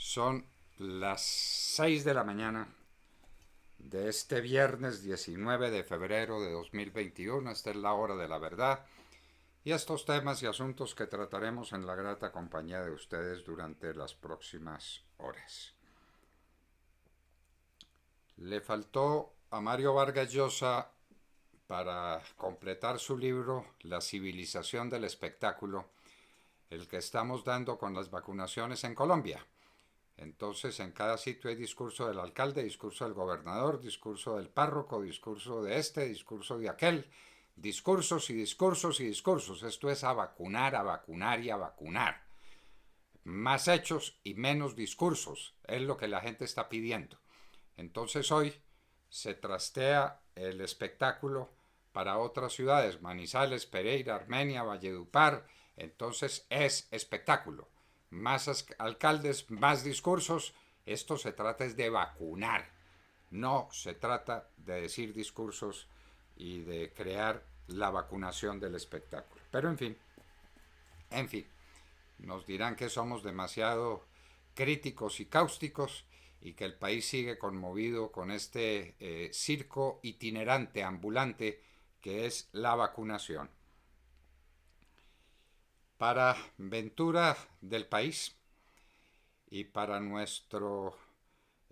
Son las 6 de la mañana de este viernes 19 de febrero de 2021. Esta es la hora de la verdad y estos temas y asuntos que trataremos en la grata compañía de ustedes durante las próximas horas. Le faltó a Mario Vargas Llosa para completar su libro La civilización del espectáculo, el que estamos dando con las vacunaciones en Colombia. Entonces, en cada sitio hay discurso del alcalde, discurso del gobernador, discurso del párroco, discurso de este, discurso de aquel, discursos y discursos y discursos. Esto es a vacunar y a vacunar. Más hechos y menos discursos es lo que la gente está pidiendo. Entonces hoy se trastea el espectáculo para otras ciudades, Manizales, Pereira, Armenia, Valledupar. Entonces es espectáculo. Más alcaldes, más discursos. Esto se trata es de vacunar. No se trata de decir discursos y de crear la vacunación del espectáculo. Pero en fin, nos dirán que somos demasiado críticos y cáusticos y que el país sigue conmovido con este circo itinerante, ambulante, que es la vacunación. Para ventura del país y para nuestro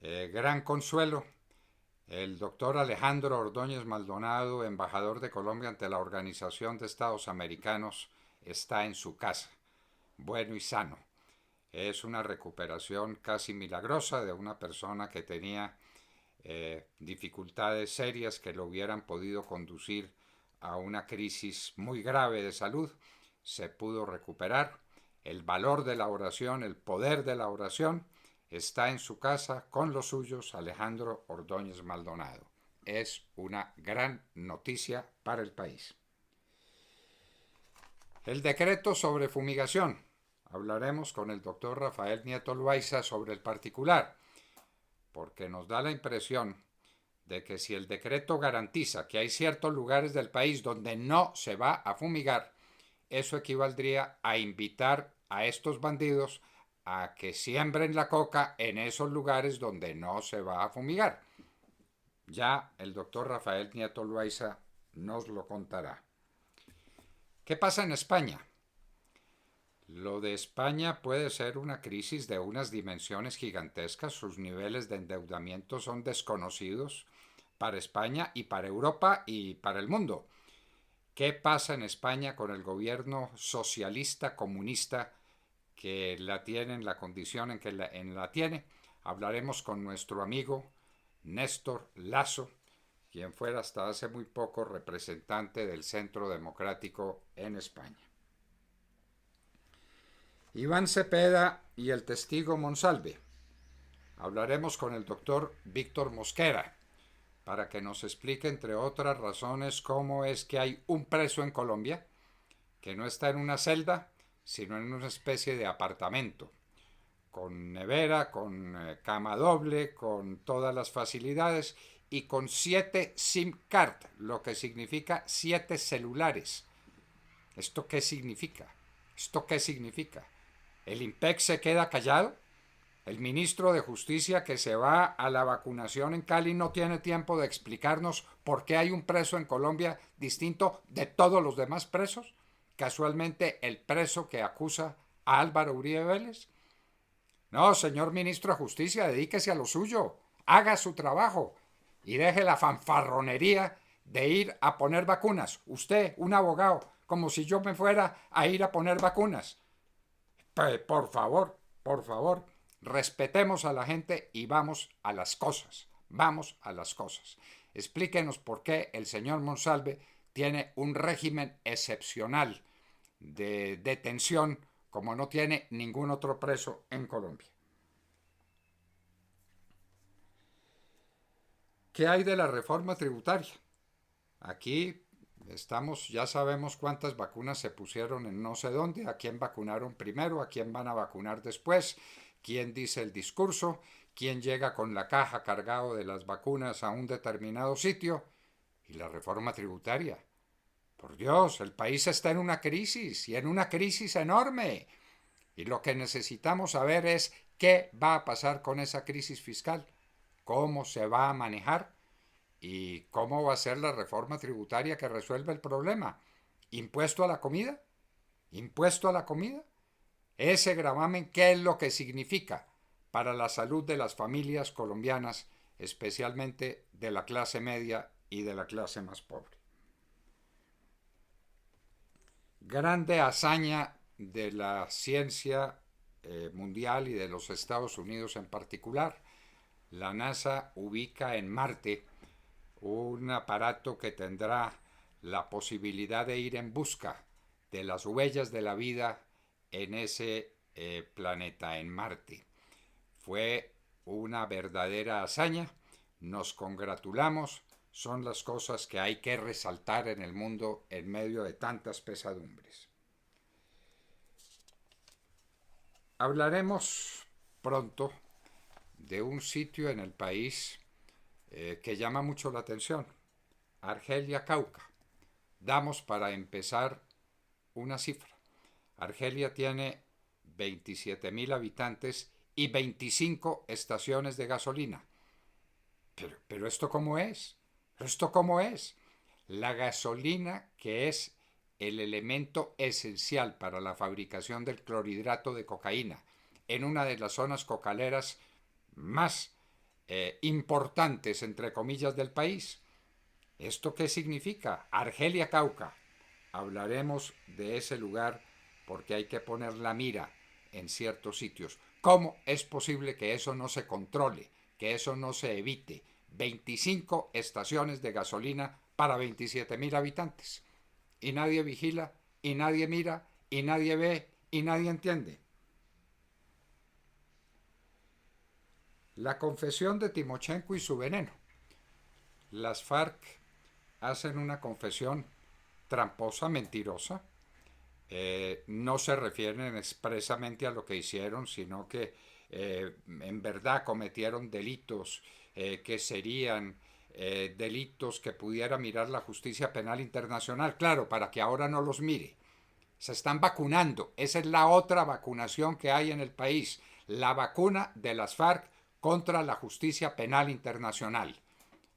gran consuelo, el doctor Alejandro Ordóñez Maldonado, embajador de Colombia ante la Organización de Estados Americanos, está en su casa, bueno y sano. Es una recuperación casi milagrosa de una persona que tenía dificultades serias que lo hubieran podido conducir a una crisis muy grave de salud. Se pudo recuperar. El valor de la oración, el poder de la oración, está en su casa con los suyos, Alejandro Ordóñez Maldonado. Es una gran noticia para el país. El decreto sobre fumigación. Hablaremos con el doctor Rafael Nieto Loaiza sobre el particular, porque nos da la impresión de que si el decreto garantiza que hay ciertos lugares del país donde no se va a fumigar, eso equivaldría a invitar a estos bandidos a que siembren la coca en esos lugares donde no se va a fumigar. Ya el doctor Rafael Nieto Loaiza nos lo contará. ¿Qué pasa en España? Lo de España puede ser una crisis de unas dimensiones gigantescas. Sus niveles de endeudamiento son desconocidos para España y para Europa y para el mundo. ¿Qué pasa en España con el gobierno socialista comunista que la tiene en la condición en que la tiene? Hablaremos con nuestro amigo Néstor Lasso, quien fuera hasta hace muy poco representante del Centro Democrático en España. Iván Cepeda y el testigo Monsalve. Hablaremos con el doctor Víctor Mosquera para que nos explique, entre otras razones, cómo es que hay un preso en Colombia que no está en una celda, sino en una especie de apartamento, con nevera, con cama doble, con todas las facilidades y con 7 SIM card, lo que significa 7 celulares. ¿Esto qué significa? ¿Esto qué significa? ¿El IMPEC se queda callado? ¿El ministro de Justicia que se va a la vacunación en Cali no tiene tiempo de explicarnos por qué hay un preso en Colombia distinto de todos los demás presos? ¿Casualmente el preso que acusa a Álvaro Uribe Vélez? No, señor ministro de Justicia, dedíquese a lo suyo, haga su trabajo y deje la fanfarronería de ir a poner vacunas. Usted, un abogado, como si yo me fuera a ir a poner vacunas. Por favor, respetemos a la gente y vamos a las cosas. Vamos a las cosas. Explíquenos por qué el señor Monsalve tiene un régimen excepcional de detención como no tiene ningún otro preso en Colombia. ¿Qué hay de la reforma tributaria? Aquí estamos, ya sabemos cuántas vacunas se pusieron en no sé dónde, a quién vacunaron primero, a quién van a vacunar después, quién dice el discurso, quién llega con la caja cargado de las vacunas a un determinado sitio. Y la reforma tributaria. Por Dios, el país está en una crisis y en una crisis enorme. Y lo que necesitamos saber es ¿Qué va a pasar con esa crisis fiscal? ¿Cómo se va a manejar? ¿Y cómo va a ser la reforma tributaria que resuelve el problema? ¿Impuesto a la comida? ¿Impuesto a la comida? Ese gravamen, ¿qué es lo que significa para la salud de las familias colombianas, especialmente de la clase media y de la clase más pobre? Grande hazaña de la ciencia mundial y de los Estados Unidos en particular. La NASA ubica en Marte un aparato que tendrá la posibilidad de ir en busca de las huellas de la vida en ese planeta, en Marte. Fue una verdadera hazaña, nos congratulamos, son las cosas que hay que resaltar en el mundo en medio de tantas pesadumbres. Hablaremos pronto de un sitio en el país que llama mucho la atención, Argelia Cauca. Damos para empezar una cifra. Argelia tiene 27.000 habitantes y 25 estaciones de gasolina. Pero ¿esto cómo es? ¿Esto cómo es? La gasolina, que es el elemento esencial para la fabricación del clorhidrato de cocaína, en una de las zonas cocaleras más importantes, entre comillas, del país. ¿Esto qué significa? Argelia Cauca. Hablaremos de ese lugar porque hay que poner la mira en ciertos sitios. ¿Cómo es posible que eso no se controle, que eso no se evite? 25 estaciones de gasolina para 27.000 habitantes. Y nadie vigila, y nadie mira, y nadie ve, y nadie entiende. La confesión de Timochenko y su veneno. Las FARC hacen una confesión tramposa, mentirosa. No se refieren expresamente a lo que hicieron, sino que en verdad cometieron delitos que serían delitos que pudiera mirar la justicia penal internacional, claro, para que ahora no los mire. Se están vacunando, esa es la otra vacunación que hay en el país, la vacuna de las FARC contra la justicia penal internacional.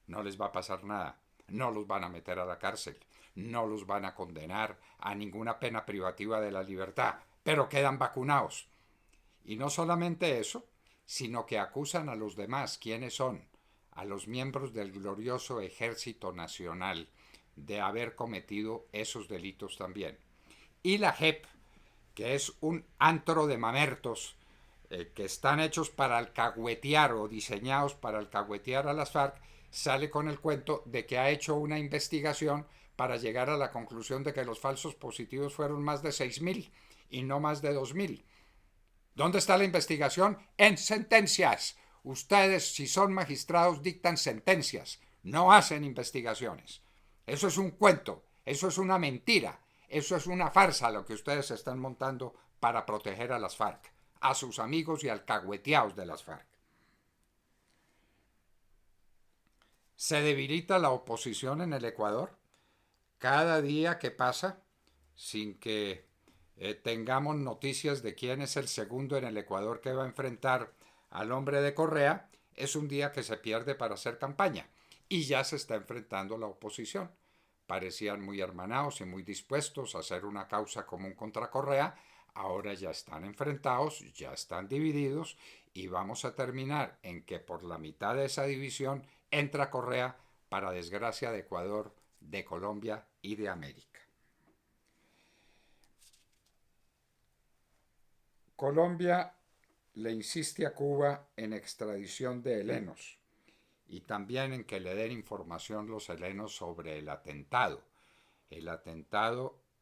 No les va a pasar nada, no los van a meter a la cárcel, no los van a condenar a ninguna pena privativa de la libertad, pero quedan vacunados. Y no solamente eso, sino que acusan a los demás, ¿quiénes son? A los miembros del glorioso Ejército Nacional de haber cometido esos delitos también. Y la JEP, que es un antro de mamertos que están hechos para alcahuetear o diseñados para alcahuetear a las FARC, sale con el cuento de que ha hecho una investigación para llegar a la conclusión de que los falsos positivos fueron más de 6.000 y no más de 2.000. ¿Dónde está la investigación? En sentencias. Ustedes, si son magistrados, dictan sentencias, no hacen investigaciones. Eso es un cuento, eso es una mentira, eso es una farsa lo que ustedes están montando para proteger a las FARC, a sus amigos y alcahueteados de las FARC. Se debilita la oposición en el Ecuador. Cada día que pasa sin que tengamos noticias de quién es el segundo en el Ecuador que va a enfrentar al hombre de Correa, es un día que se pierde para hacer campaña. Y ya se está enfrentando la oposición. Parecían muy hermanados y muy dispuestos a hacer una causa común contra Correa. Ahora ya están enfrentados, ya están divididos y vamos a terminar en que por la mitad de esa división entra Correa, para desgracia de Ecuador, de Colombia y de América. Colombia le insiste a Cuba en extradición de helenos y también en que le den información los helenos sobre el atentado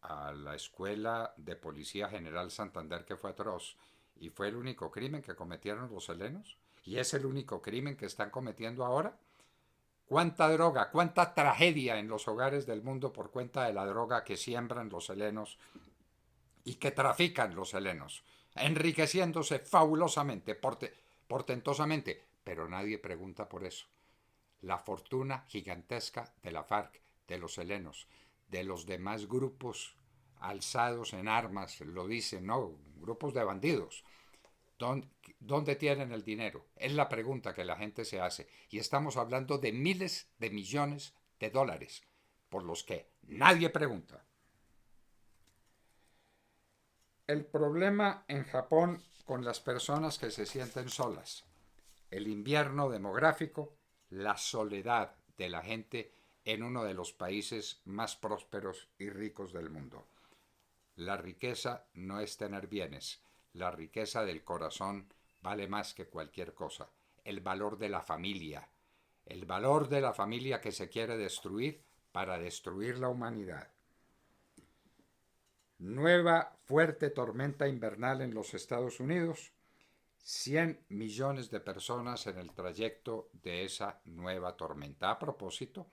a la Escuela de Policía General Santander, que fue atroz y fue el único crimen que cometieron los helenos y es el único crimen que están cometiendo ahora. ¿Cuánta droga, cuánta tragedia en los hogares del mundo por cuenta de la droga que siembran los helenos y que trafican los helenos, enriqueciéndose fabulosamente, portentosamente? Pero nadie pregunta por eso. La fortuna gigantesca de la FARC, de los helenos, de los demás grupos alzados en armas, lo dicen, no, grupos de bandidos, ¿Dónde tienen el dinero? Es la pregunta que la gente se hace. Y estamos hablando de miles de millones de dólares, por los que nadie pregunta. El problema en Japón con las personas que se sienten solas, el invierno demográfico, la soledad de la gente en uno de los países más prósperos y ricos del mundo. La riqueza no es tener bienes, la riqueza del corazón vale más que cualquier cosa. El valor de la familia, el valor de la familia que se quiere destruir para destruir la humanidad. Nueva fuerte tormenta invernal en los Estados Unidos. 100 millones de personas en el trayecto de esa nueva tormenta. A propósito,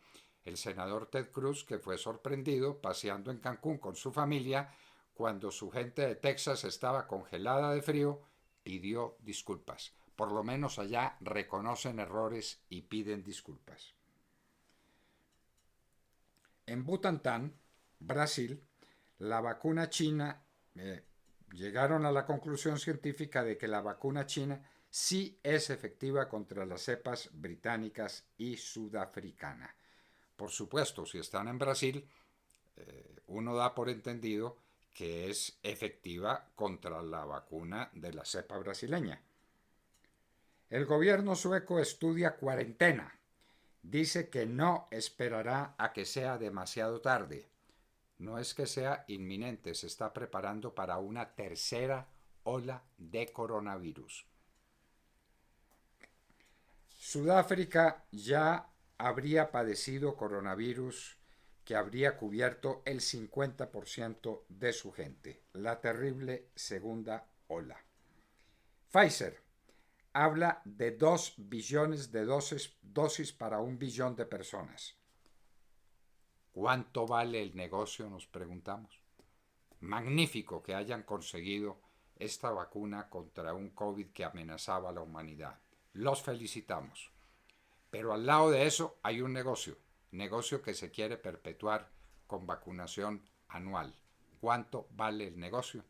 el senador Ted Cruz, que fue sorprendido paseando en Cancún con su familia cuando su gente de Texas estaba congelada de frío, pidió disculpas. Por lo menos allá reconocen errores y piden disculpas. En Butantán, Brasil, la vacuna china, llegaron a la conclusión científica de que la vacuna china sí es efectiva contra las cepas británicas y sudafricana. Por supuesto, si están en Brasil, uno da por entendido que es efectiva contra la vacuna de la cepa brasileña. El gobierno sueco estudia cuarentena. Dice que no esperará a que sea demasiado tarde. No es que sea inminente, se está preparando para una tercera ola de coronavirus. Sudáfrica ya habría padecido coronavirus que habría cubierto el 50% de su gente. La terrible segunda ola. Pfizer habla de 2 billones de dosis para 1 billón de personas. ¿Cuánto vale el negocio? Nos preguntamos. Magnífico que hayan conseguido esta vacuna contra un COVID que amenazaba a la humanidad. Los felicitamos. Pero al lado de eso hay un negocio que se quiere perpetuar con vacunación anual. ¿Cuánto vale el negocio?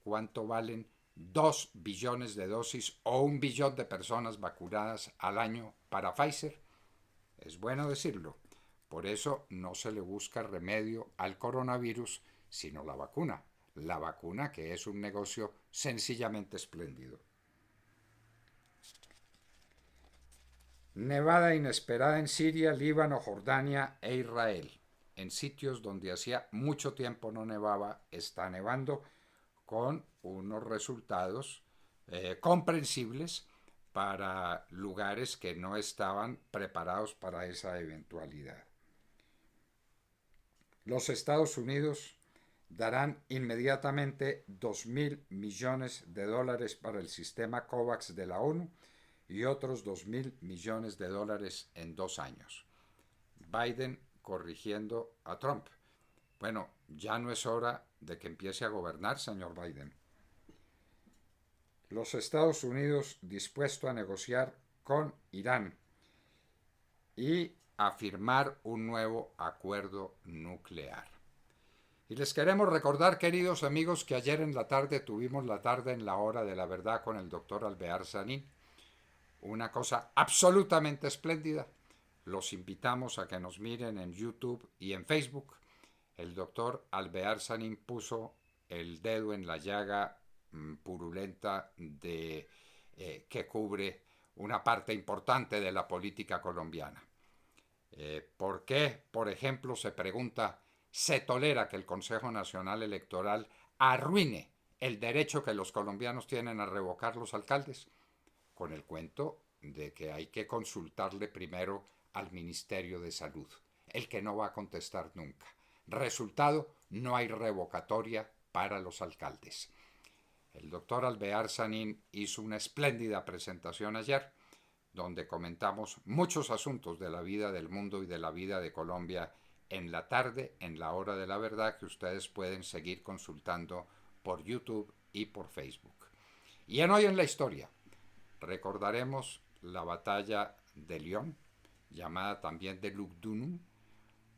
¿Cuánto valen 2 billones de dosis o 1 billón de personas vacunadas al año para Pfizer? Es bueno decirlo. Por eso no se le busca remedio al coronavirus, sino la vacuna. La vacuna que es un negocio sencillamente espléndido. Nevada inesperada en Siria, Líbano, Jordania e Israel. En sitios donde hacía mucho tiempo no nevaba, está nevando con unos resultados comprensibles para lugares que no estaban preparados para esa eventualidad. Los Estados Unidos darán inmediatamente 2.000 millones de dólares para el sistema COVAX de la ONU y otros 2.000 millones de dólares en 2 años. Biden corrigiendo a Trump. Bueno, ya no es hora de que empiece a gobernar, señor Biden. Los Estados Unidos dispuesto a negociar con Irán y a firmar un nuevo acuerdo nuclear. Y les queremos recordar, queridos amigos, que ayer en la tarde tuvimos la tarde en la hora de la verdad con el doctor Alvear Sanín. Una cosa absolutamente espléndida. Los invitamos a que nos miren en YouTube y en Facebook. El doctor Alvear Sanín puso el dedo en la llaga purulenta que cubre una parte importante de la política colombiana. ¿Por qué, por ejemplo, se pregunta, se tolera que el Consejo Nacional Electoral arruine el derecho que los colombianos tienen a revocar los alcaldes? Con el cuento de que hay que consultarle primero al Ministerio de Salud, el que no va a contestar nunca. Resultado, no hay revocatoria para los alcaldes. El doctor Alvear Sanín hizo una espléndida presentación ayer, donde comentamos muchos asuntos de la vida del mundo y de la vida de Colombia en la tarde, en la hora de la verdad, que ustedes pueden seguir consultando por YouTube y por Facebook. Y en Hoy en la Historia recordaremos la batalla de León, llamada también de Lugdunum,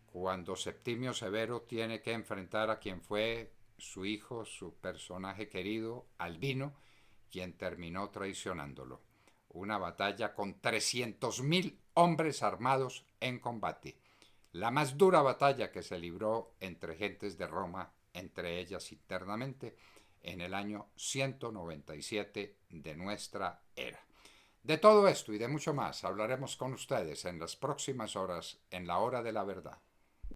cuando Septimio Severo tiene que enfrentar a quien fue su hijo, su personaje querido, Albino, quien terminó traicionándolo. Una batalla con 300.000 hombres armados en combate. La más dura batalla que se libró entre gentes de Roma, entre ellas internamente, en el año 197 de nuestra era. De todo esto y de mucho más hablaremos con ustedes en las próximas horas en la hora de la verdad.